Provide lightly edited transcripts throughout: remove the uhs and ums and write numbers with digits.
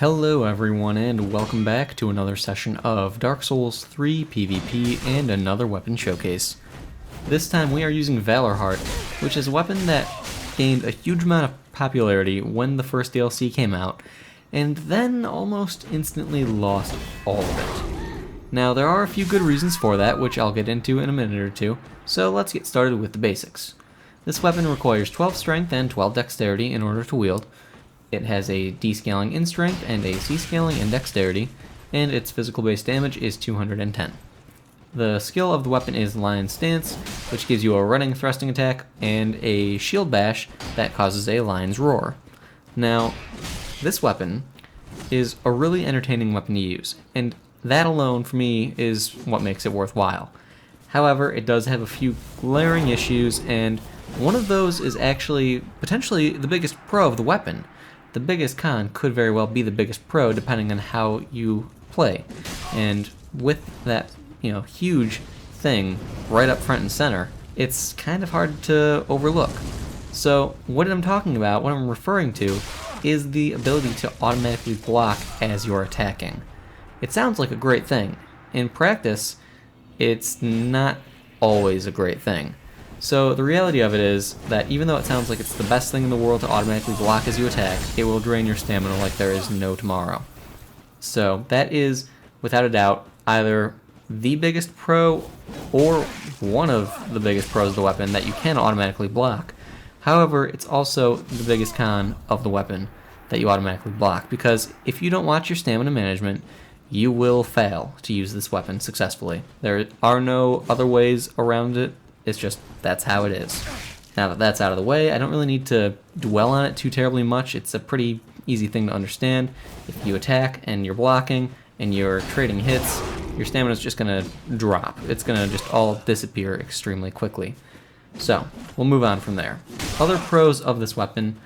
Hello everyone and welcome back to another session of Dark Souls 3 PvP and another weapon showcase. This time we are using Valorheart, which is a weapon that gained a huge amount of popularity when the first DLC came out, and then almost instantly lost all of it. Now there are a few good reasons for that, which I'll get into in a minute or two, so let's get started with the basics. This weapon requires 12 strength and 12 dexterity in order to wield. It has a D scaling in strength and a C scaling in dexterity, and its physical base damage is 210. The skill of the weapon is Lion Stance, which gives you a running thrusting attack, and a shield bash that causes a Lion's Roar. Now, this weapon is a really entertaining weapon to use, and that alone for me is what makes it worthwhile. However, it does have a few glaring issues, and one of those is actually potentially the biggest pro of the weapon. The biggest con could very well be the biggest pro depending on how you play. And with that, huge thing right up front and center, it's kind of hard to overlook. So what I'm talking about, what I'm referring to, is the ability to automatically block as you're attacking. It sounds like a great thing. In practice, it's not always a great thing. So the reality of it is that even though it sounds like it's the best thing in the world to automatically block as you attack, it will drain your stamina like there is no tomorrow. So that is, without a doubt, either the biggest pro or one of the biggest pros of the weapon that you can automatically block. However, it's also the biggest con of the weapon that you automatically block, because if you don't watch your stamina management, you will fail to use this weapon successfully. There are no other ways around it. It's just, that's how it is. Now that that's out of the way, I don't really need to dwell on it too terribly much. It's a pretty easy thing to understand. If you attack and you're blocking and you're trading hits, your stamina is just going to drop. It's going to just all disappear extremely quickly. So, we'll move on from there. Other pros of this weapon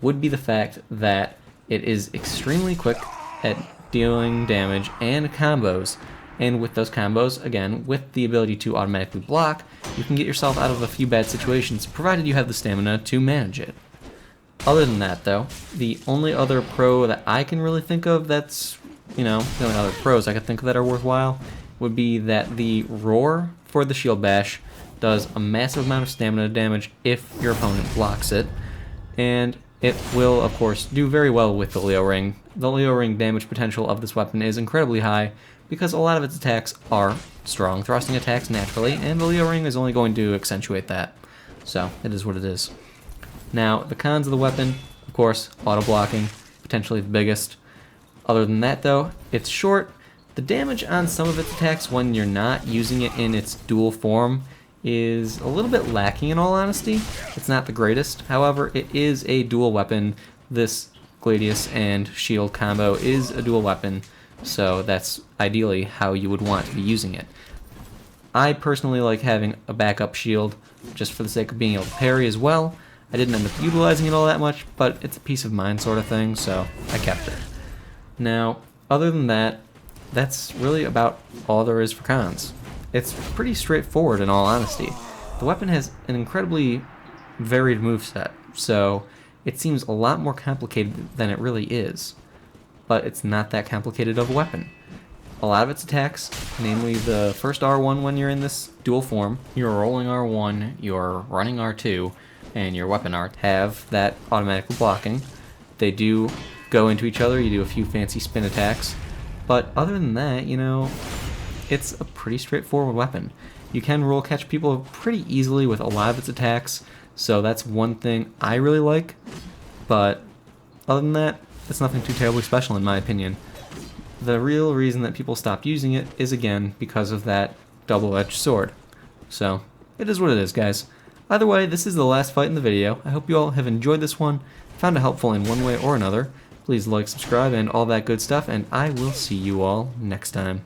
would be the fact that it is extremely quick at dealing damage and combos. And with those combos, again, with the ability to automatically block, you can get yourself out of a few bad situations, provided you have the stamina to manage it. Other than that, though, the only other pro that I can really think of that's, the only other pros I could think of that are worthwhile, would be that the Roar for the shield bash does a massive amount of stamina damage if your opponent blocks it, and it will, of course, do very well with the Leo Ring. The Leo Ring damage potential of this weapon is incredibly high, because a lot of its attacks are strong thrusting attacks naturally, and the Leo Ring is only going to accentuate that. So, it is what it is. Now, the cons of the weapon, of course, auto-blocking, potentially the biggest. Other than that, though, it's short. The damage on some of its attacks when you're not using it in its dual form is a little bit lacking, in all honesty. It's not the greatest. However, it is a dual weapon. This Gladius and Shield combo is a dual weapon, so that's ideally how you would want to be using it. I personally like having a backup shield just for the sake of being able to parry as well. I didn't end up utilizing it all that much, but it's a peace of mind sort of thing, so I kept it. Now, other than that, that's really about all there is for cons. It's pretty straightforward in all honesty. The weapon has an incredibly varied moveset, so it seems a lot more complicated than it really is. But it's not that complicated of a weapon. A lot of its attacks, namely the first R1 when you're in this dual form, your rolling R1, your running R2, and your weapon R, have that automatic blocking. They do go into each other, you do a few fancy spin attacks, but other than that, it's a pretty straightforward weapon. You can roll catch people pretty easily with a lot of its attacks, so that's one thing I really like, but other than that, it's nothing too terribly special in my opinion. The real reason that people stopped using it is, again, because of that double-edged sword. So, it is what it is, guys. Either way, this is the last fight in the video. I hope you all have enjoyed this one, found it helpful in one way or another. Please like, subscribe, and all that good stuff, and I will see you all next time.